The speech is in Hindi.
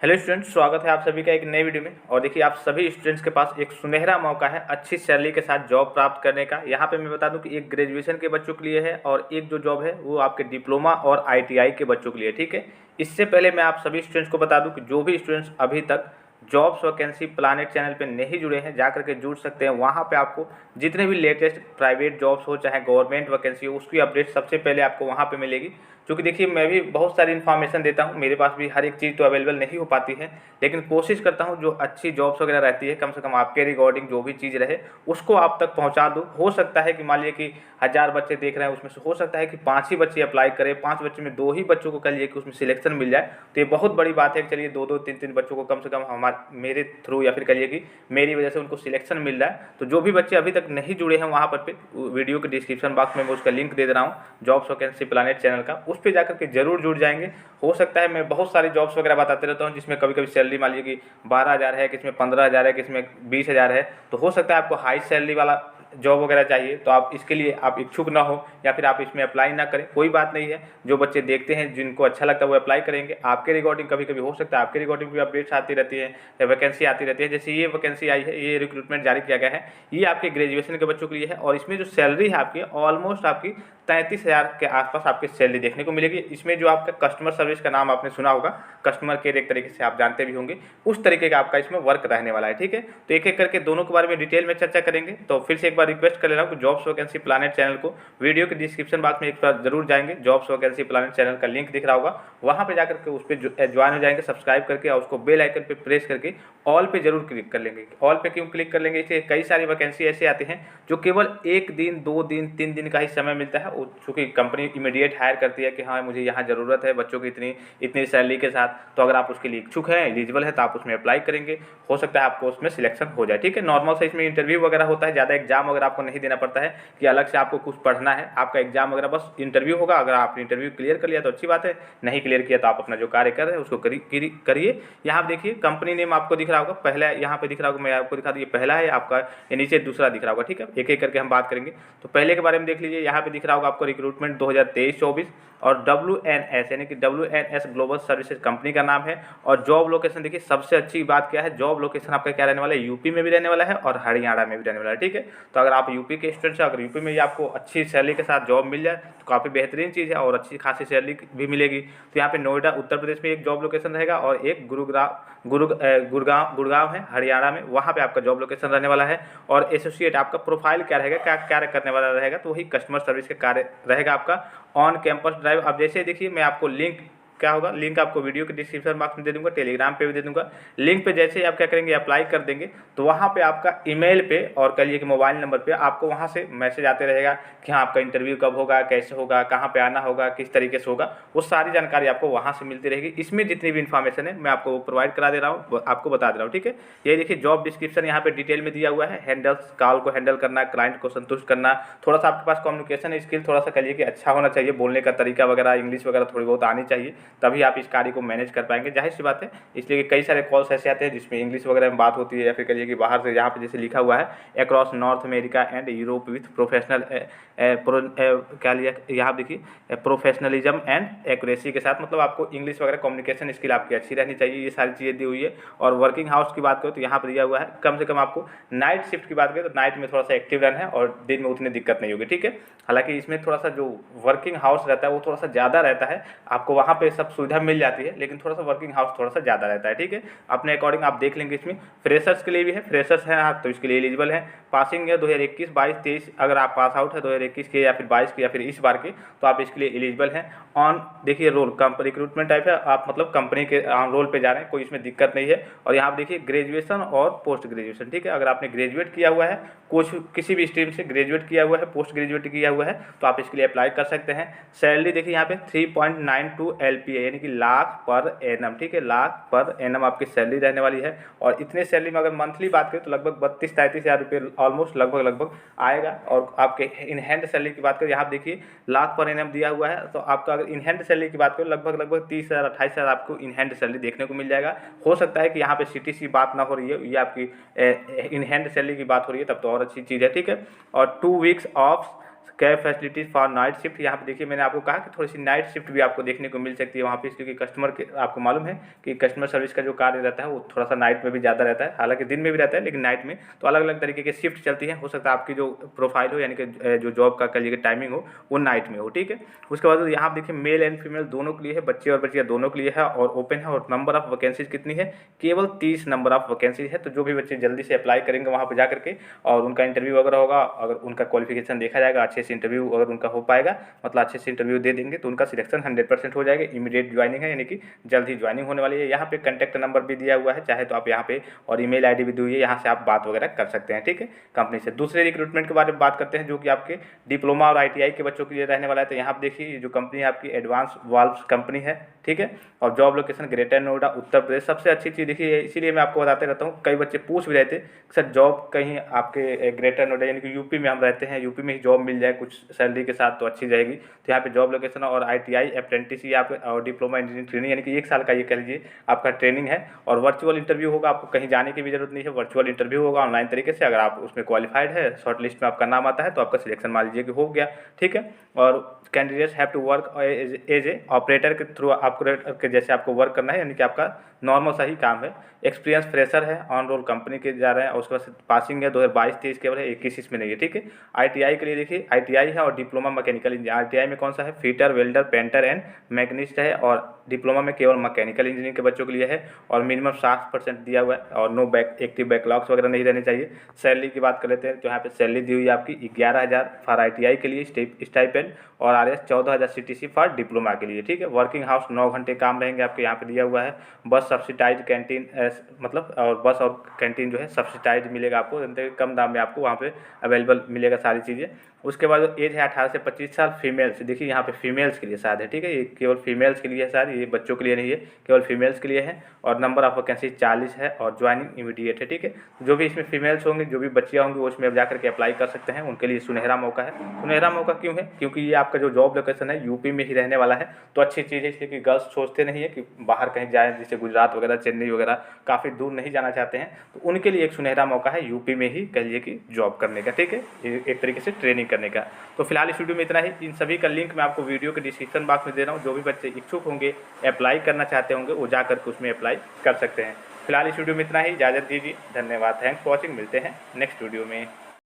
हेलो स्टूडेंट्स, स्वागत है आप सभी का एक नए वीडियो में। और देखिए, आप सभी स्टूडेंट्स के पास एक सुनहरा मौका है अच्छी सैलरी के साथ जॉब प्राप्त करने का। यहाँ पे मैं बता दूं कि एक ग्रेजुएशन के बच्चों के लिए है और एक जो जॉब है वो आपके डिप्लोमा और आईटीआई के बच्चों के लिए, ठीक है। इससे पहले मैं आप सभी स्टूडेंट्स को बता दूं कि जो भी स्टूडेंट्स अभी तक जॉब्स वैकेंसी प्लानेट चैनल पे नहीं जुड़े हैं, जा करके जुड़ सकते हैं। वहाँ पे आपको जितने भी लेटेस्ट प्राइवेट जॉब्स हो चाहे गवर्नमेंट वैकेंसी हो, उसकी अपडेट सबसे पहले आपको वहाँ पे मिलेगी। क्योंकि देखिए, मैं भी बहुत सारी इन्फॉर्मेशन देता हूँ, मेरे पास भी हर एक चीज़ तो अवेलेबल नहीं हो पाती है, लेकिन कोशिश करता हूँ जो अच्छी जॉब्स वगैरह रहती है कम से कम आपके रिगार्डिंग जो भी चीज़ रहे उसको आप तक पहुँचा दूँ। हो सकता है कि मान लीजिए कि 1000 बच्चे देख रहे हैं, उसमें से हो सकता है कि 5 ही बच्चे अप्लाई करें, 5 बच्चे में 2 ही बच्चों को कह लीजिए कि उसमें सिलेक्शन मिल जाए, तो ये बहुत बड़ी बात है कि चलिए 2-2 3-3 बच्चों को कम से कम हमारे मेरे थ्रू या फिर कहिए कि मेरी वजह से उनको सिलेक्शन मिल रहा है। तो जो भी बच्चे अभी तक नहीं जुड़े हैं, वहाँ पर पे वीडियो के डिस्क्रिप्शन बॉक्स में मैं उसका लिंक दे दे रहा हूँ, जॉब्स वैकेंसी प्लानेट चैनल का, उस पर जाकर के जरूर जुड़ जाएंगे। हो सकता है मैं बहुत सारी जॉब्स वगैरह बताते रहता हूँ, जिसमें कभी कभी सैलरी मान लीजिए कि 12,000 है, किसमें 15,000 है, किसमें 20,000 है। तो हो सकता है आपको हाई सैलरी वाला जॉब वगैरह चाहिए, तो आप इसके लिए आप इच्छुक ना हो या फिर आप इसमें अप्लाई ना करें, कोई बात नहीं है। जो बच्चे देखते हैं, जिनको अच्छा लगता है वो अप्लाई करेंगे। आपके रिगार्डिंग कभी कभी हो सकता है आपके रिगार्डिंग भी अपडेट्स आती रहती है या वैकेंसी आती रहती है। जैसे ये वैकेंसी आई है, ये रिक्रूटमेंट जारी किया गया है, ये आपके ग्रेजुएशन के बच्चों के लिए है। और इसमें जो सैलरी है आपकी ऑलमोस्ट आपकी 33,000 के आसपास आपकी सैलरी देखने को मिलेगी। इसमें जो आपका कस्टमर सर्विस का नाम आपने सुना होगा, कस्टमर केयर एक तरीके से आप जानते भी होंगे, उस तरीके का आपका इसमें वर्क रहने वाला है, ठीक है। तो एक एक करके दोनों के बारे में डिटेल में चर्चा करेंगे। तो फिर से एक बार रिक्वेस्ट कर ले रहा हूँ कि जॉब्स वैकेंसी प्लानेट चैनल को वीडियो के डिस्क्रिप्शन बॉक्स में एक बार जरूर जाएंगे, जॉब्स वैकेंसी प्लानेट चैनल का लिंक दिख रहा होगा, वहाँ पे जाकर के उस पर ज्वाइन हो जाएंगे, सब्सक्राइब करके, और उसको बेल आइकन पे प्रेस करके ऑल पे जरूर क्लिक कर लेंगे। ऑल पे क्यों क्लिक कर लेंगे? इसलिए कई सारी वैकेंसी ऐसे आते हैं जो केवल 1 दिन 2 दिन 3 दिन का ही समय मिलता है, चूँकि कंपनी इमीडिएट हायर करती है कि हाँ मुझे यहाँ ज़रूरत है बच्चों की इतनी इतनी सैलरी के साथ। तो अगर आप उसके लिए इच्छुक हैं, एलिजिबल है, तो आप उसमें अप्लाई करेंगे, हो सकता है आपको उसमें सिलेक्शन हो जाए, ठीक है। नॉर्मल से इसमें इंटरव्यू वगैरह होता है, ज़्यादा एग्जाम वगैरह आपको नहीं देना पड़ता है कि अलग से आपको कुछ पढ़ना है। आपका एग्जाम वगैरह बस इंटरव्यू होगा, अगर आपने इंटरव्यू क्लियर कर लिया तो अच्छी बात है, नहीं क्लियर किया तो आप अपना जो कार्य कर रहे हैं उसको करिए। यहाँ आप देखिए कंपनी नेम आपको दिख रहा होगा, पहला यहाँ पे दिख रहा होगा, मैं आपको दिखा दूँ, ये पहला है आपका, ये नीचे दूसरा दिख रहा होगा, ठीक है। एक एक करके हम बात करेंगे। तो पहले के बारे में देख लीजिए, यहाँ पे दिख रहा होगा आपको रिक्रूटमेंट 2023-24 और WNS यानी कि WNS ग्लोबल सर्विसेज कंपनी का नाम है। और जॉब लोकेशन देखिए, सबसे अच्छी बात क्या है, जॉब लोकेशन आपका क्या रहने वाला है, यूपी में भी रहने वाला है और हरियाणा में भी रहने वाला है, ठीक है। तो अगर आप यूपी के स्टूडेंट्स हैं, अगर यूपी में ही आपको अच्छी सैलरी के साथ जॉब मिल जाए तो काफ़ी बेहतरीन चीज़ है और अच्छी खासी सैलरी भी मिलेगी। तो यहाँ पे नोएडा उत्तर प्रदेश में एक जॉब लोकेशन रहेगा और एक गुड़गांव है हरियाणा में, वहाँ पे आपका जॉब लोकेशन रहने वाला है। और एसोसिएट आपका प्रोफाइल क्या रहेगा, क्या कार्य करने वाला रहेगा, तो वही कस्टमर सर्विस का कार्य रहेगा आपका ऑन कैंपस ड्राइव। अब जैसे देखिए, मैं आपको लिंक क्या होगा, लिंक आपको वीडियो के डिस्क्रिप्शन बॉक्स में दे दूंगा, टेलीग्राम पे भी दे दूंगा। लिंक पे जैसे ही आप क्या करेंगे, अप्लाई कर देंगे, तो वहाँ पे आपका ईमेल पे और कह लीजिए कि मोबाइल नंबर पे आपको वहाँ से मैसेज आते रहेगा कि हाँ आपका इंटरव्यू कब होगा, कैसे होगा, कहाँ पे आना होगा, किस तरीके से होगा, वो सारी जानकारी आपको वहाँ से मिलती रहेगी। इसमें जितनी भी इन्फॉर्मेशन है मैं आपको प्रोवाइड करा दे रहा हूँ, आपको बता दे रहा हूँ, ठीक है। ये देखिए जॉब डिस्क्रिप्शन यहाँ पे डिटेल में दिया हुआ है। हैंडल्स, कॉल को हैंडल करना, क्लाइंट को संतुष्ट करना, थोड़ा सा आपके पास कम्युनिकेशन स्किल थोड़ा सा कह लीजिए कि अच्छा होना चाहिए, बोलने का तरीका वगैरह, इंग्लिश वगैरह थोड़ी बहुत आनी चाहिए, तभी आप इस को मैनेज कर पाएंगे, जाहिर सी बात है। इसलिए कई सारे कॉल्स ऐसे आते हैं जिसमें इंग्लिश वगैरह में बात होती है, या फिर कहिए कि बाहर से, यहाँ पे जैसे लिखा हुआ है across north America and Europe with professional क्या लिया यहाँ देखिए, प्रोफेशनलिज्म एंड एक्यूरेसी के साथ, मतलब आपको इंग्लिश वगैरह कम्युनिकेशन स्किल आपकी अच्छी रहनी चाहिए, ये सारी चीज़ें दी हुई है। और वर्किंग हाउस की बात करो तो यहाँ पर दिया हुआ है कम से कम आपको नाइट शिफ्ट की बात करें तो नाइट में थोड़ा सा एक्टिव रहना है और दिन में उतनी दिक्कत नहीं होगी, ठीक है। हालांकि इसमें थोड़ा सा जो वर्किंग हाउस रहता है वो थोड़ा सा ज़्यादा रहता है, आपको वहाँ पे सब सुविधा मिल जाती है, लेकिन थोड़ा सा वर्किंग हाउस थोड़ा सा ज़्यादा रहता है, ठीक है। अपने अकॉर्डिंग आप देख लेंगे। इसमें फ्रेशर्स के लिए भी है, फ्रेशर्स हैं आप तो इसके लिए एलिजिबल हैं। पासिंग है 2021, 22, 23, अगर आप पास आउट है 2021 के या फिर 22 के या फिर इस बार के, तो आप इसके लिए एलिजिबल हैं। ऑन देखिए रोल रिक्रूटमेंट टाइप है, आप मतलब कंपनी के ऑन रोल पे जा रहे हैं, कोई इसमें दिक्कत नहीं है। और यहाँ आप देखिए ग्रेजुएशन और पोस्ट ग्रेजुएशन, ठीक है। अगर आपने ग्रेजुएट किया हुआ है, कुछ किसी भी स्ट्रीम से ग्रेजुएट किया हुआ है, पोस्ट ग्रेजुएट किया हुआ है, तो आप इसके लिए अप्लाई कर सकते हैं। सैलरी देखिए यहाँ पे 3.92 LPA यानी कि लाख पर एनम, ठीक है, लाख पर एनम आपकी सैलरी रहने वाली है। और इतने सैलरी में अगर मंथली बात करें तो लगभग 32-33 हज़ार रुपये ऑलमोस्ट लगभग आएगा। और आपके इन हैंड सैलरी की बात करें, यहाँ देखिए लाख पर एनम दिया हुआ है, तो आपका अगर इन हैंड सैलरी की बात करें लगभग 30,000 28,000 आपको इन हैंड सैलरी देखने को मिल जाएगा। हो सकता है कि यहाँ पे CTC की बात ना हो रही है, ये आपकी इन हैंड सैलरी की बात हो रही है, तब तो और अच्छी चीज़ है, ठीक है। और 2 weeks of cab facilities for night shift. यहाँ पे देखिए मैंने आपको कहा कि थोड़ी सी नाइट शिफ्ट भी आपको देखने को मिल सकती है वहाँ पे, क्योंकि कस्टमर के आपको मालूम है कि कस्टमर सर्विस का जो कार्य रहता है वो थोड़ा सा नाइट में भी ज़्यादा रहता है, हालांकि दिन में भी रहता है लेकिन नाइट में। तो अलग अलग तरीके की शिफ्ट चलती है, हो सकता है आपकी जो प्रोफाइल हो यानी कि जो जॉब का करिए टाइमिंग हो वो नाइट में हो, ठीक है। उसके बाद यहाँ देखिए मेल एंड फीमेल दोनों के लिए है, बच्चे और बच्चियाँ दोनों के लिए है और ओपन है। और नंबर ऑफ वैकेंसीज कितनी है, केवल 30 नंबर ऑफ वैकेंसीज है। तो जो भी बच्चे जल्दी से अप्लाई करेंगे वहाँ पर जा करके और उनका इंटरव्यू वगैरह होगा, अगर उनका क्वालिफिकेशन देखा जाएगा, अच्छे से इंटरव्यू अगर उनका हो पाएगा, मतलब अच्छे से इंटरव्यू दे देंगे तो उनका सिलेक्शन 100% हो जाएगा। इमीडिएट ज्वाइनिंग है, यानी कि जल्द ही ज्वाइनिंग होने वाली है। यहाँ पे कॉन्टैक्ट नंबर भी दिया हुआ है, चाहे तो आप यहाँ पे और ईमेल आईडी भी दी हुई है, यहाँ से आप बात वगैरह कर सकते हैं, ठीक है, कंपनी से। दूसरे रिक्रूटमेंट के बारे में बात करते हैं जो कि आपके डिप्लोमा और ITI के बच्चों के लिए रहने वाला है। तो यहाँ आप देखिए जो कंपनी है आपकी एडवांस वाल्व्स कंपनी है, ठीक है, और job location greater Noida Uttar Pradesh. सबसे अच्छी चीज़ देखिए, इसीलिए मैं आपको बताते रहता हूँ, कई बच्चे पूछ भी रहे थे सर जॉब कहीं आपके ग्रेटर नोएडा यानी कि यूपी में हम रहते हैं, यूपी में ही जॉब मिल जाए कुछ सैलरी के साथ तो अच्छी जाएगी। तो यहाँ पे जॉब लोकेशन और ITI अप्रेंटिस या और डिप्लोमा इंजीनियरिंग ट्रेनिंग यानी कि 1 साल का ये कह लीजिए आपका ट्रेनिंग है। और वर्चुअल इंटरव्यू होगा, आपको कहीं जाने की भी जरूरत नहीं है, वर्चुअल इंटरव्यू होगा ऑनलाइन तरीके से। अगर आप उसमें क्वालिफाइड है, शॉर्ट लिस्ट में आपका नाम आता है तो आपका सिलेक्शन मान लीजिए कि हो गया, ठीक है। और candidates have to work as a operator के थ्रू, ऑपरेटर के जैसे आपको वर्क करना है, यानी कि आपका नॉर्मल सा ही काम है। एक्सपीरियंस फ्रेशर है, ऑन रोल कंपनी के जा रहे हैं और उसके बाद पासिंग है 2022-23 केवल है, 21 इसमें नहीं है, ठीक है। ITI के लिए देखिए ITI है और डिप्लोमा मैकेनिकल इंजीनियर। ITI में कौन सा है, fitter, welder, painter and machinist है, और डिप्लोमा में केवल मैकेनिकल इंजीनियरिंग के बच्चों के लिए है और मिनिमम 60% दिया हुआ है और नो एक्टिव बैकलॉग्स वगैरह नहीं रहने चाहिए। सैलरी की बात कर लेते हैं तो यहाँ पे सैलरी दी हुई है आपकी 11,000 फॉर ITI के लिए स्टाइपेंड और RS 14,000 CTC फॉर डिप्लोमा के लिए, ठीक है। वर्किंग हाउस 9 घंटे काम रहेंगे आपके, यहाँ पे दिया हुआ है। बस सब्सिडाइज कैंटीन मतलब और बस और कैंटीन जो है सब्सिडाइज मिलेगा आपको, कम दाम में आपको वहाँ पे अवेलेबल मिलेगा सारी चीज़ें। उसके बाद एज है 18 से 25 साल फीमेल्स, देखिए यहाँ पे फीमेल्स के लिए शायद है, ठीक है, ये केवल फीमेल्स के लिए है शायद, ये बच्चों के लिए नहीं है, केवल फीमेल्स के लिए है। और नंबर ऑफ वैकेंसी 40 है और ज्वाइनिंग इमीडिएट है, ठीक है। जो भी इसमें फीमेल्स होंगे, जो भी बच्चियाँ होंगी वो इसमें अब जाकर के अप्लाई कर सकते हैं, उनके लिए सुनहरा मौका है। सुनहरा मौका क्यों है, क्योंकि ये आपका जो जॉब लोकेशन है यूपी में ही रहने वाला है, तो अच्छी चीज़ है इसलिए कि गर्ल्स सोचते नहीं है कि बाहर कहीं जाएँ, जैसे गुजरात वगैरह, चेन्नई वगैरह काफ़ी दूर नहीं जाना चाहते हैं, तो उनके लिए एक सुनहरा मौका है यूपी में ही कह लीजिए कि जॉब करने का, ठीक है, एक तरीके से ट्रेनिंग करने का। तो फिलहाल इस वीडियो में इतना ही। इन सभी का लिंक मैं आपको वीडियो के डिस्क्रिप्शन बॉक्स में दे रहा हूँ, जो भी बच्चे इच्छुक होंगे, अप्लाई करना चाहते होंगे, वो जा करके उसमें अप्लाई कर सकते हैं। फिलहाल इस वीडियो में इतना ही, इजाज़त दीजिए, धन्यवाद, थैंक्स फॉर वॉचिंग, मिलते हैं नेक्स्ट वीडियो में।